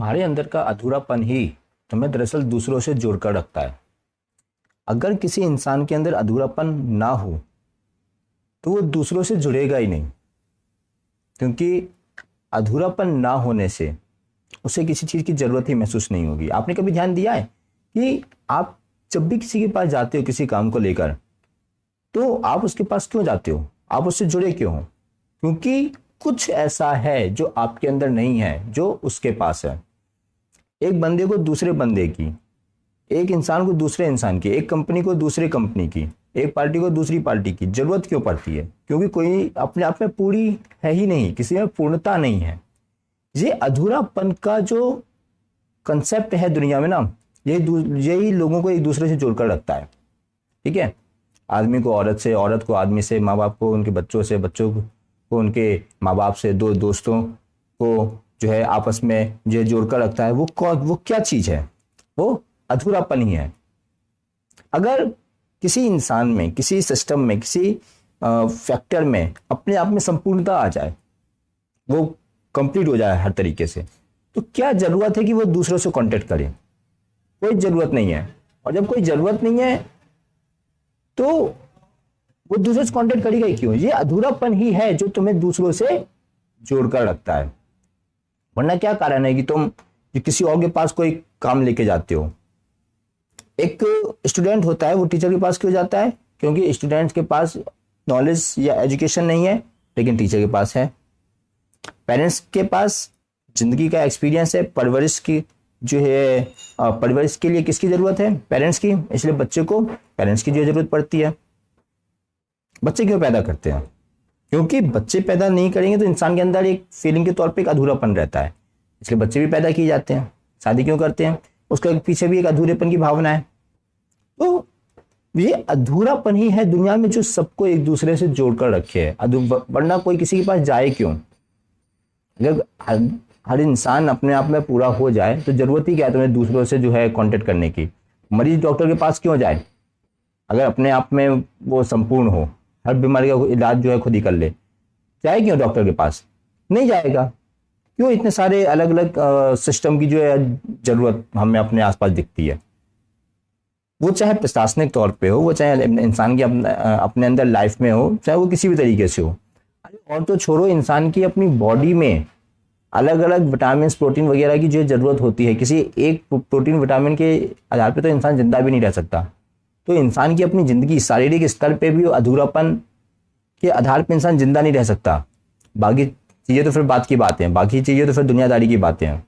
तुम्हारे अंदर का अधूरापन ही तुम्हें दरअसल दूसरों से जोड़कर रखता है। अगर किसी इंसान के अंदर अधूरापन ना हो तो वो दूसरों से जुड़ेगा ही नहीं, क्योंकि अधूरापन ना होने से उसे किसी चीज़ की ज़रूरत ही महसूस नहीं होगी। आपने कभी ध्यान दिया है कि आप जब भी किसी के पास जाते हो किसी काम को लेकर, तो आप उसके पास क्यों जाते हो? आप उससे जुड़े क्यों हो? क्योंकि कुछ ऐसा है जो आपके अंदर नहीं है जो उसके पास है। एक बंदे को दूसरे बंदे की, एक इंसान को दूसरे इंसान की, एक कंपनी को दूसरे कंपनी की, एक पार्टी को दूसरी पार्टी की जरूरत क्यों पड़ती है? क्योंकि कोई अपने आप में पूरी है ही नहीं, किसी में पूर्णता नहीं है। ये अधूरापन का जो कंसेप्ट है दुनिया में ना, यही लोगों को एक दूसरे से जोड़कर रखता है। ठीक है, आदमी को औरत से, औरत को आदमी से, माँ बाप को उनके बच्चों से, बच्चों को उनके माँ बाप से, दो दोस्तों को जो है आपस में जो जोड़कर रखता है, वो क्या चीज है? वो अधूरापन ही है। अगर किसी इंसान में, किसी सिस्टम में, किसी फैक्टर में अपने आप में संपूर्णता आ जाए, वो कंप्लीट हो जाए हर तरीके से, तो क्या जरूरत है कि वो दूसरों से कांटेक्ट करे? कोई जरूरत नहीं है। और जब कोई जरूरत नहीं है तो वो दूसरों से कांटेक्ट करेगा ही क्यों? ये अधूरापन ही है जो तुम्हें दूसरों से जोड़कर रखता है। वरना क्या कारण है कि तुम किसी और के पास कोई काम लेके जाते हो? एक स्टूडेंट होता है, वो टीचर के पास क्यों जाता है? क्योंकि स्टूडेंट के पास नॉलेज या एजुकेशन नहीं है, लेकिन टीचर के पास है। पेरेंट्स के पास जिंदगी का एक्सपीरियंस है, परवरिश की जो है, परवरिश के लिए किसकी जरूरत है? पेरेंट्स की। इसलिए बच्चे को पेरेंट्स की जो जरूरत पड़ती है। बच्चे क्यों पैदा करते हैं? क्योंकि बच्चे पैदा नहीं करेंगे तो इंसान के अंदर एक फीलिंग के तौर पे एक अधूरापन रहता है, इसलिए बच्चे भी पैदा किए जाते हैं। शादी क्यों करते हैं? उसके पीछे भी एक अधूरेपन की भावना है। तो ये अधूरापन ही है दुनिया में जो सबको एक दूसरे से जोड़कर रखे है। वरना कोई किसी के पास जाए क्यों? अगर हर इंसान अपने आप में पूरा हो जाए तो जरूरत ही क्या है तुम्हें दूसरों से जो है कांटेक्ट करने की? मरीज डॉक्टर के पास क्यों जाए अगर अपने आप में वो संपूर्ण हो, हर बीमारी का इलाज जो है खुद ही कर ले? जाए क्यों डॉक्टर के पास? नहीं जाएगा। क्यों? इतने सारे अलग अलग सिस्टम की जो है जरूरत हमें अपने आसपास दिखती है। वो चाहे प्रशासनिक तौर पे हो, वो चाहे इंसान की अपने अंदर लाइफ में हो, चाहे वो किसी भी तरीके से हो। और तो छोड़ो, इंसान की अपनी बॉडी में अलग अलग विटामिन, प्रोटीन वगैरह की जो जरूरत होती है। किसी एक प्रोटीन विटामिन के आधार पे तो इंसान जिंदा भी नहीं रह सकता। तो इंसान की अपनी जिंदगी शारीरिक स्तर पे भी अधूरापन के आधार पे इंसान जिंदा नहीं रह सकता। बाकी चीजें तो फिर बात की बातें हैं, बाकी चीजें तो फिर दुनियादारी की बातें हैं।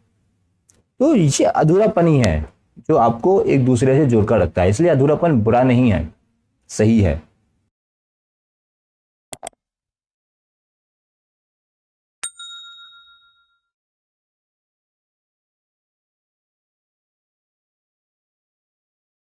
तो ये अधूरापन ही है जो आपको एक दूसरे से जोड़कर रखता है। इसलिए अधूरापन बुरा नहीं है, सही है।